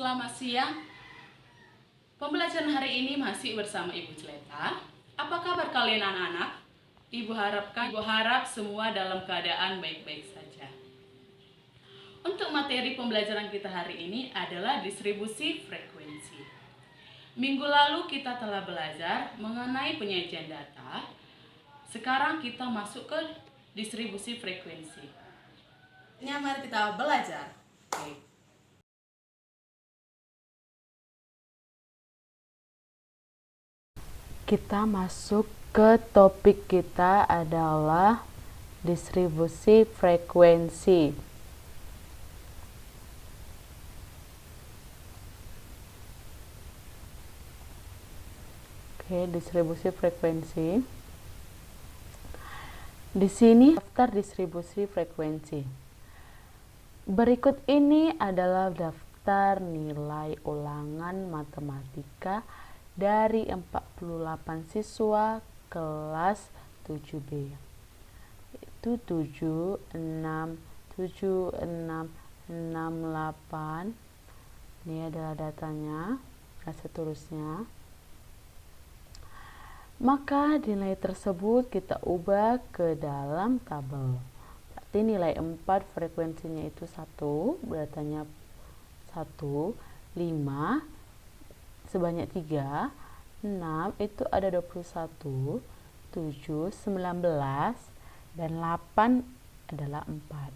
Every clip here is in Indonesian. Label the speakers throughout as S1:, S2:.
S1: Selamat siang. Pembelajaran hari ini masih bersama Ibu Celeta. Apa kabar kalian anak-anak? Ibu harap semua dalam keadaan baik-baik saja. Untuk materi pembelajaran kita hari ini adalah distribusi frekuensi. Minggu lalu kita telah belajar mengenai penyajian data. Sekarang kita masuk ke distribusi frekuensi. Mari kita belajar. Oke.
S2: Kita masuk ke topik kita adalah distribusi frekuensi. Oke, distribusi frekuensi. Di sini daftar distribusi frekuensi. Berikut ini adalah daftar nilai ulangan matematika dari 48 siswa kelas 7B. Itu 7, 6, 7, 6, 6, 8. Ini adalah datanya, dan seterusnya. Maka nilai tersebut kita ubah ke dalam tabel. Berarti nilai 4 frekuensinya itu 1, datanya 1, 5 sebanyak 3, 6 itu ada 21, 7, 19, dan 8 adalah 4.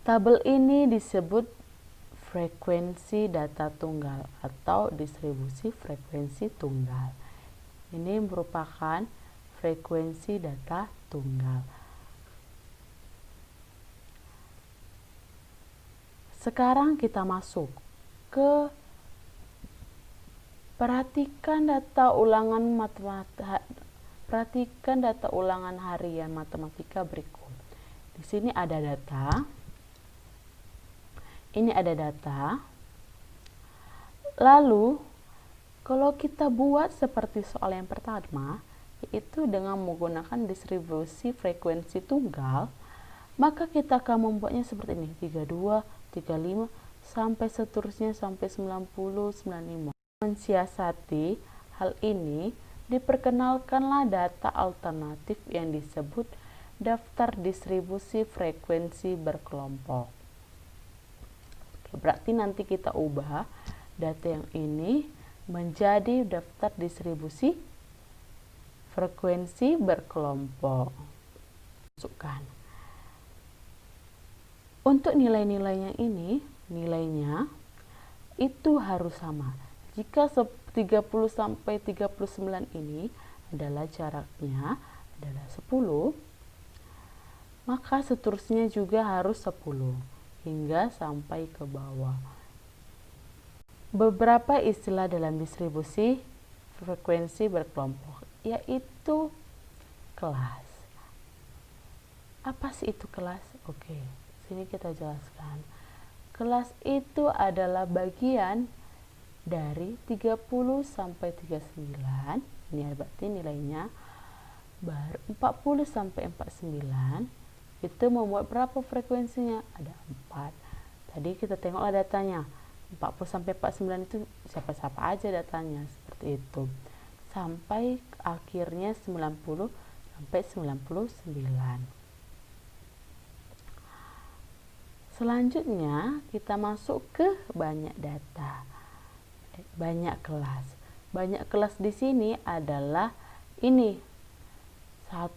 S2: Tabel ini disebut frekuensi data tunggal atau distribusi frekuensi tunggal. Ini merupakan frekuensi data tunggal. Sekarang kita masuk ke perhatikan data ulangan harian matematika berikut. Di sini ada data. Ini ada data. Lalu kalau kita buat seperti soal yang pertama, yaitu dengan menggunakan distribusi frekuensi tunggal, maka kita akan membuatnya seperti ini, 32, 35, sampai seterusnya sampai 90, 95. Mensiasati hal ini, diperkenalkanlah data alternatif yang disebut daftar distribusi frekuensi berkelompok. Berarti nanti kita ubah data yang ini menjadi daftar distribusi frekuensi berkelompok. Masukkan. Untuk nilai-nilainya ini, nilainya itu harus sama. Jika 30 sampai 39 ini adalah jaraknya adalah 10, maka seterusnya juga harus 10 hingga sampai ke bawah. Beberapa istilah dalam distribusi frekuensi berkelompok, yaitu kelas. Apa sih itu kelas? Oke, sini kita jelaskan. Kelas itu adalah bagian dari 30 sampai 39. Ini berarti nilainya baru 40 sampai 49. Itu membuat berapa frekuensinya? Ada 4. Tadi kita tengoklah datanya. 40 sampai 49 itu siapa-siapa aja datanya, seperti itu. Sampai akhirnya 90 sampai 99. Selanjutnya kita masuk ke banyak data. Banyak kelas. Banyak kelas di sini adalah ini. 1,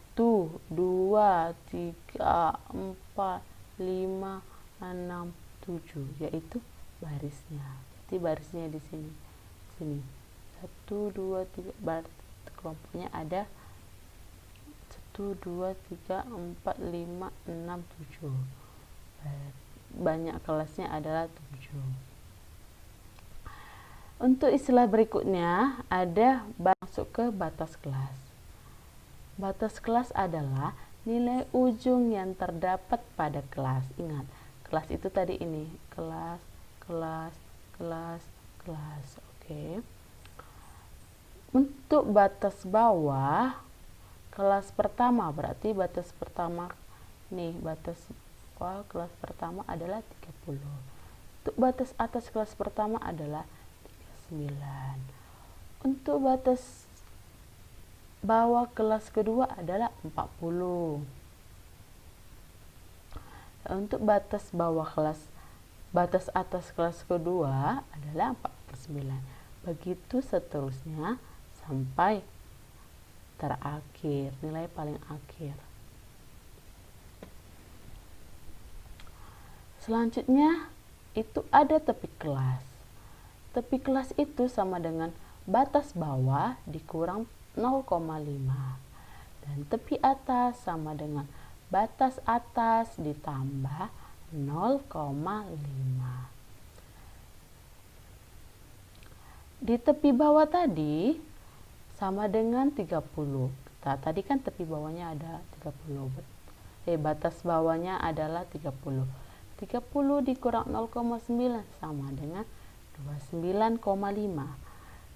S2: 2, 3, 4, 5, 6, 7, yaitu barisnya. Jadi barisnya di sini. 1, 2, 3, kelompoknya ada 1, 2, 3, 4, 5, 6, 7. Banyak kelasnya adalah 7. Untuk istilah berikutnya ada masuk ke batas kelas. Batas kelas adalah nilai ujung yang terdapat pada kelas. Ingat, kelas itu tadi ini, kelas. Oke. Untuk batas bawah, kelas pertama, berarti batas pertama nih, batas bawah kelas pertama adalah 30. Untuk batas atas kelas pertama adalah 39. Untuk batas bawah kelas kedua adalah 40. Untuk batas atas kelas kedua adalah 49. Begitu seterusnya sampai terakhir, nilai paling akhir. Selanjutnya itu ada tepi kelas. Tepi kelas itu sama dengan batas bawah dikurang 0,5. Dan tepi atas sama dengan batas atas ditambah 0,5. Di tepi bawah tadi sama dengan 30. Tadi kan tepi bawahnya ada 30. Batas bawahnya adalah 30. 30 dikurang 0,9 sama dengan 29,5.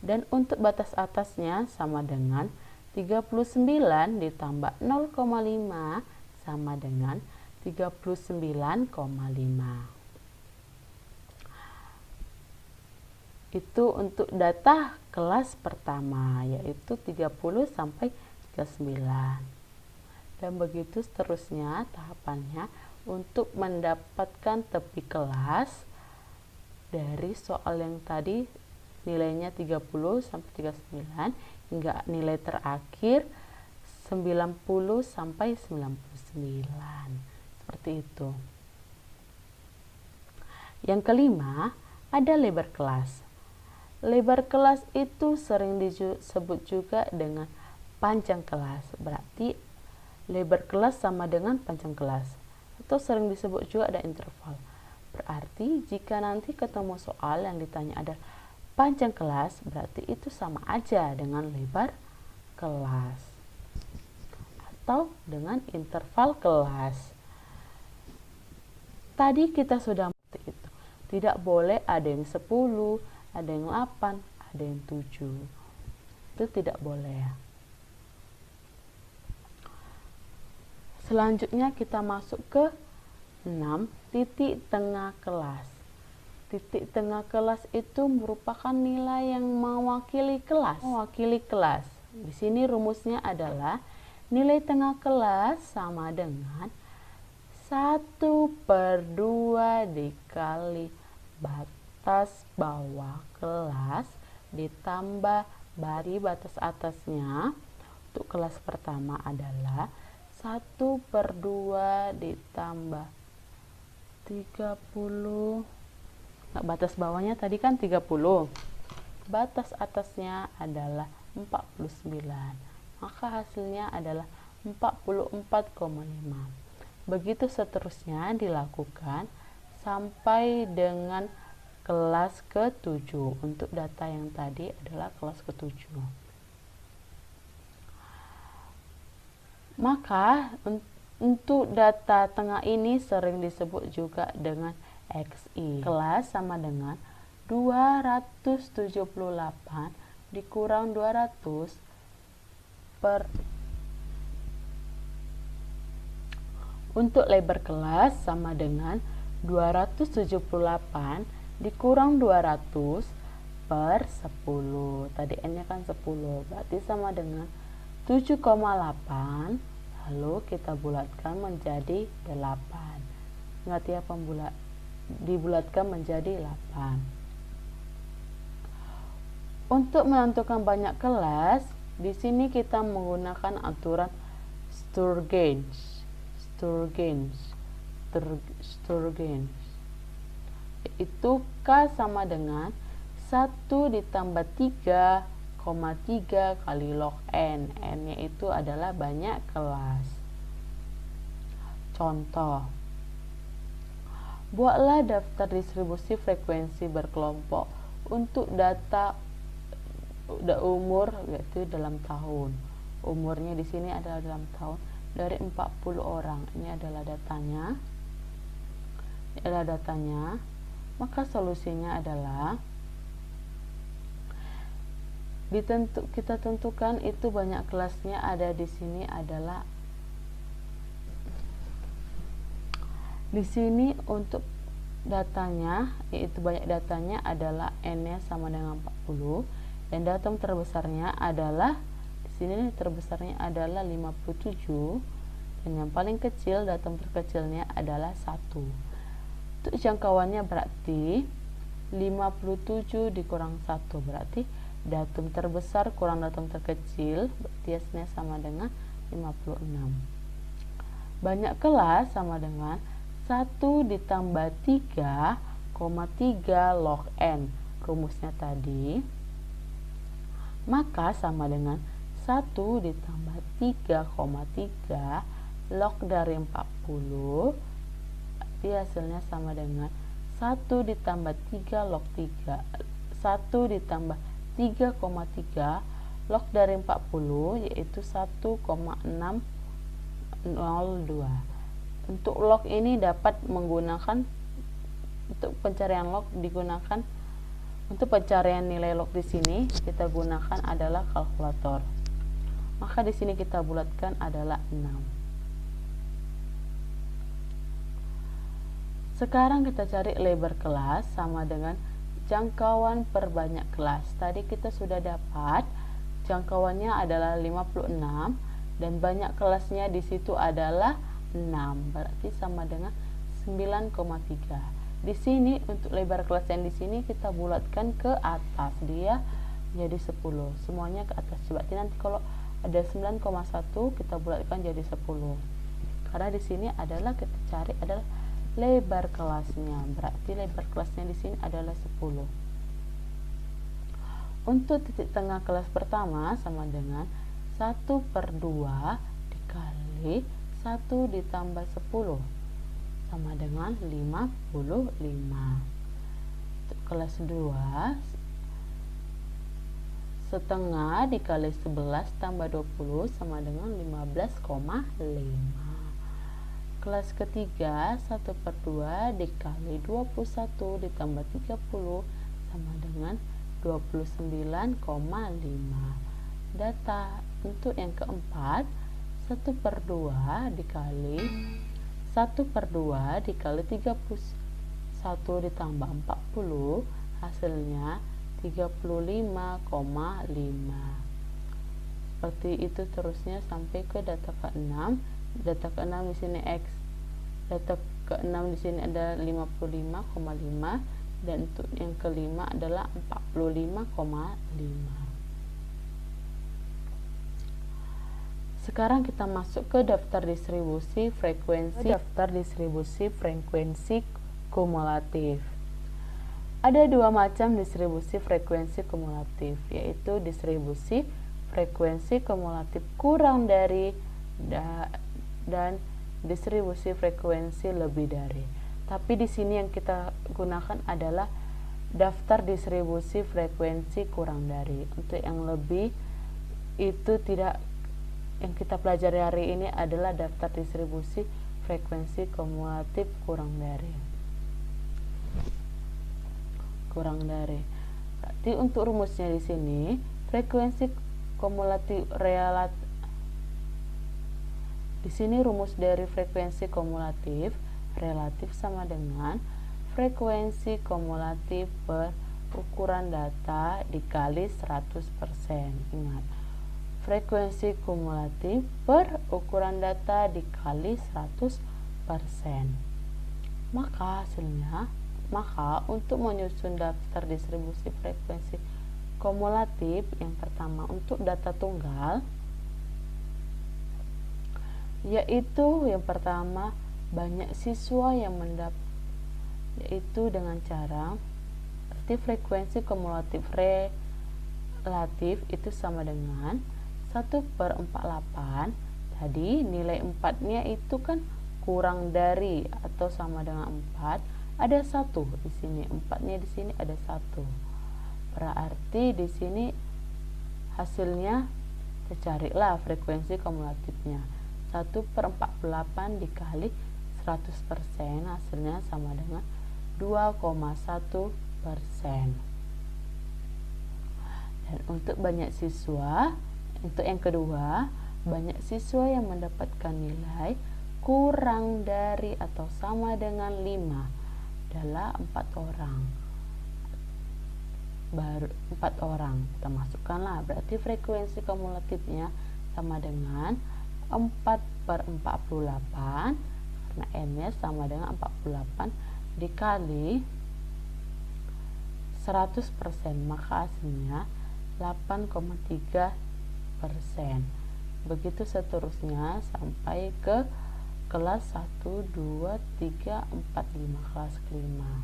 S2: Dan untuk batas atasnya sama dengan 39 ditambah 0,5 sama dengan 39,5. Itu untuk data kelas pertama, yaitu 30 sampai 39. Dan begitu seterusnya tahapannya untuk mendapatkan tepi kelas dari soal yang tadi nilainya 30 sampai 39 hingga nilai terakhir 90 sampai 99. Seperti itu. Yang kelima, ada lebar kelas. Lebar kelas itu sering disebut juga dengan panjang kelas. Berarti lebar kelas sama dengan panjang kelas. Atau sering disebut juga ada interval. Berarti jika nanti ketemu soal yang ditanya ada panjang kelas, berarti itu sama aja dengan lebar kelas atau dengan interval kelas. Tadi kita sudah seperti itu. Tidak boleh ada yang 10, ada yang 8, ada yang 7. Itu tidak boleh. Selanjutnya kita masuk ke 6, titik tengah kelas. Titik tengah kelas itu merupakan nilai yang mewakili kelas. Di sini rumusnya adalah nilai tengah kelas sama dengan 1/2 dikali batas bawah kelas ditambah dari batas atasnya. Untuk kelas pertama adalah 1/2 ditambah 30. Batas bawahnya tadi kan 30. Batas atasnya adalah 49. Maka hasilnya adalah 44,5. Begitu seterusnya dilakukan sampai dengan kelas ke-7. Untuk data yang tadi adalah kelas ke-7. Maka untuk data tengah ini sering disebut juga dengan XI. Kelas sama dengan 278 dikurang 200 per. Untuk lebar kelas sama dengan 278 dikurang 200 per 10. Tadi N-nya kan 10, berarti sama dengan 7,8. Lalu kita bulatkan menjadi 8. Ingat ya, dibulatkan menjadi 8. Untuk menentukan banyak kelas, di sini kita menggunakan aturan Sturgeon. Yaitu K sama dengan 1 ditambah 3,3 kali log N. N-nya itu adalah banyak kelas. Contoh, buatlah daftar distribusi frekuensi berkelompok untuk data umur, yaitu dalam tahun. Umurnya di sini adalah dalam tahun dari 40 orang. Ini adalah datanya. Maka solusinya adalah kita tentukan itu banyak kelasnya ada di sini adalah di sini. Untuk datanya, yaitu banyak datanya adalah n-nya sama dengan 40, dan datum terbesarnya adalah di sini terbesarnya adalah 57, dan yang paling kecil datum terkecilnya adalah 1. Untuk jangkauannya berarti 57 dikurang 1 berarti datum terbesar kurang datum terkecil, berarti hasilnya sama dengan 56. Banyak kelas sama dengan 1 ditambah 3,3 log n, rumusnya tadi, maka sama dengan 1 ditambah 3,3 log dari 40, berarti hasilnya sama dengan 1 ditambah 3 log 3, 1 ditambah 3,3 log dari 40, yaitu 1,602. Untuk log ini dapat menggunakan, untuk pencarian log digunakan, untuk pencarian nilai log di sini kita gunakan adalah kalkulator. Maka di sini kita bulatkan adalah 6. Sekarang kita cari lebar kelas sama dengan jangkauan per banyak kelas. Tadi kita sudah dapat jangkauannya adalah 56 dan banyak kelasnya di situ adalah 6, berarti sama dengan 9,3. Di sini untuk lebar kelas yang di sini kita bulatkan ke atas, dia jadi 10. Semuanya ke atas. Berarti nanti kalau ada 9,1 kita bulatkan jadi 10. Karena di sini adalah kita cari adalah lebar kelasnya, berarti lebar kelasnya di sini adalah 10. Untuk titik tengah kelas pertama sama dengan 1/2 dikali 1 ditambah 10 sama dengan 55. Untuk kelas 2, setengah dikali 11 tambah 20 sama dengan 15,5. Kelas ketiga, 1/2 dikali 21 ditambah 30 sama dengan 29,5. Data untuk yang keempat, 1/2 dikali 31 ditambah 40, hasilnya 35,5. Seperti itu terusnya sampai ke data ke-6. Data ke-6 di sini X. Data ke-6 di sini ada 55,5 dan untuk yang kelima adalah 45,5. Sekarang kita masuk ke daftar distribusi frekuensi kumulatif. Ada dua macam distribusi frekuensi kumulatif, yaitu distribusi frekuensi kumulatif kurang dari dan distribusi frekuensi lebih dari. Tapi di sini yang kita gunakan adalah daftar distribusi frekuensi kurang dari. Untuk yang lebih itu tidak, yang kita pelajari hari ini adalah daftar distribusi frekuensi kumulatif kurang dari. Berarti untuk rumusnya di sini frekuensi kumulatif relatif. Di sini rumus dari frekuensi kumulatif relatif sama dengan frekuensi kumulatif per ukuran data dikali 100%. Ingat, frekuensi kumulatif per ukuran data dikali 100%. Maka hasilnya, untuk menyusun daftar distribusi frekuensi kumulatif, yang pertama untuk data tunggal, yaitu yang pertama banyak siswa yang mendapat, yaitu dengan cara berarti frekuensi kumulatif relatif itu sama dengan 1/48. Tadi nilai 4-nya itu kan kurang dari atau sama dengan 4, ada 1 di sini, 4-nya di sini ada 1. Berarti di sini hasilnya kita carilah frekuensi kumulatifnya. 1/48 dikali 100%, hasilnya sama dengan 2,1%. Dan untuk banyak siswa, untuk yang kedua, banyak siswa yang mendapatkan nilai kurang dari atau sama dengan 5. adalah 4 orang. Baru 4 orang kita masukkanlah, berarti frekuensi kumulatifnya sama dengan 4/48 karena n-nya sama dengan 48 dikali 100%, maka hasilnya 8,3%. Begitu seterusnya sampai ke kelas 1, 2, 3, 4, 5, kelas kelima.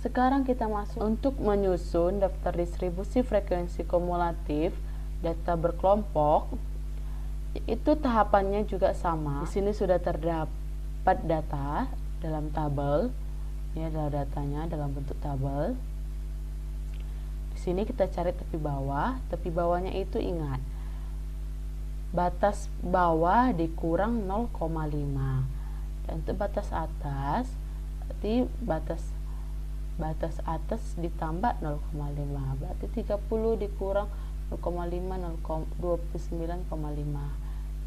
S2: Sekarang kita masuk untuk menyusun daftar distribusi frekuensi kumulatif data berkelompok. Itu tahapannya juga sama. Di sini sudah terdapat data dalam tabel. Ini adalah datanya dalam bentuk tabel. Di sini kita cari tepi bawah. Tepi bawahnya itu ingat, batas bawah dikurang 0,5. Dan untuk batas atas, berarti batas atas ditambah 0,5. Berarti 30 dikurang 0,5, 29,5.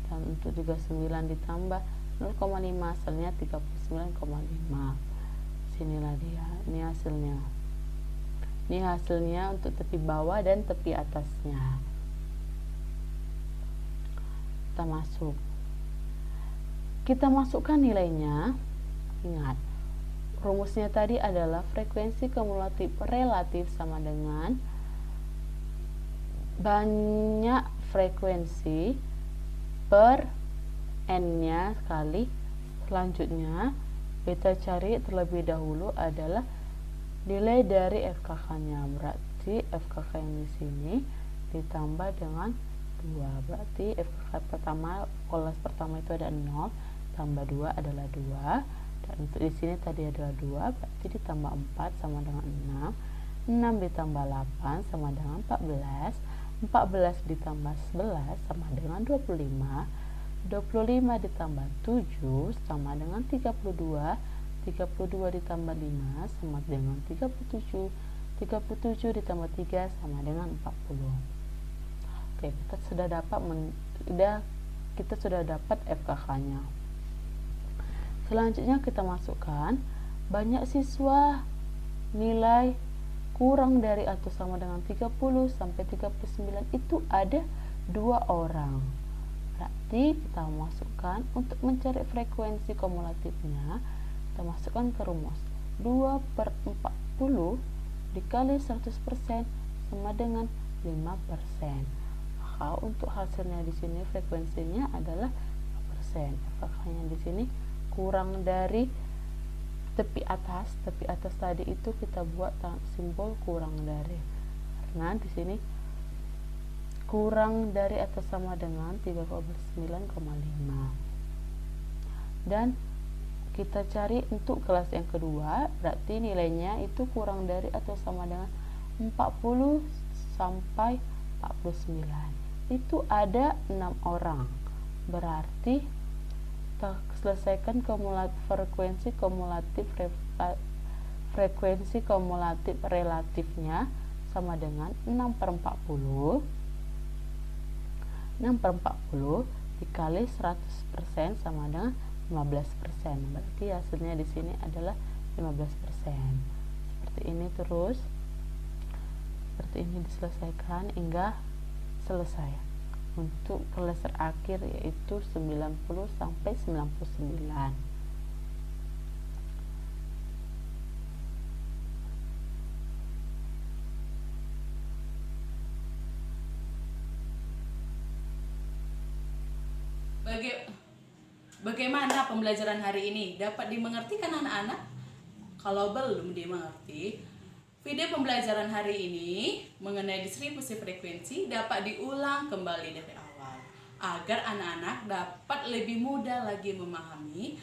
S2: Dan untuk 39 ditambah 0,5, hasilnya 39,5. Sinilah dia, ini hasilnya. Ini hasilnya untuk tepi bawah dan tepi atasnya. Kita masukkan nilainya. Ingat, rumusnya tadi adalah frekuensi kumulatif relatif sama dengan banyak frekuensi per n-nya kali. Selanjutnya kita cari terlebih dahulu adalah nilai dari FKK-nya. Berarti FKK yang di sini ditambah dengan 2. Berarti FKK pertama, kelas pertama itu ada 0, tambah 2 adalah 2. Dan untuk di sini tadi adalah 2, berarti ditambah 4 sama dengan 6. 6 ditambah 8 sama dengan 14. 14 ditambah 11 sama dengan 25. 25 ditambah 7 sama dengan 32. 32 ditambah 5 sama dengan 37. 37 ditambah 3 sama dengan 40. Oke, kita sudah dapat FKK-nya. Selanjutnya kita masukkan banyak siswa nilai kurang dari atau sama dengan 30 sampai 39 itu ada 2 orang. Berarti kita masukkan untuk mencari frekuensi kumulatifnya, kita masukkan ke rumus 2/40 dikali 100% sama dengan 5%. Maka untuk hasilnya di sini frekuensinya adalah 5%. FKK-nya di sini kurang dari tepi atas tadi itu kita buat simbol kurang dari, karena di sini kurang dari atau sama dengan 39,5. Dan kita cari untuk kelas yang kedua, berarti nilainya itu kurang dari atau sama dengan 40 sampai 49. Itu ada 6 orang. Berarti kita selesaikan frekuensi kumulatif relatifnya sama dengan 6/40. 6/40 dikali 100% sama dengan 15%. Berarti hasilnya di sini adalah 15%. Seperti ini terus. Seperti ini diselesaikan hingga selesai. Untuk kelas terakhir yaitu 90 sampai 99.
S1: Bagaimana pembelajaran hari ini? Dapat dimengerti kan anak-anak? Kalau belum dimengerti, video pembelajaran hari ini mengenai distribusi frekuensi dapat diulang kembali dari awal agar anak-anak dapat lebih mudah lagi memahami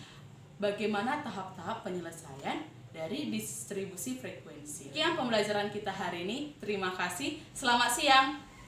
S1: bagaimana tahap-tahap penyelesaian dari distribusi frekuensi. Sekian pembelajaran kita hari ini. Terima kasih. Selamat siang.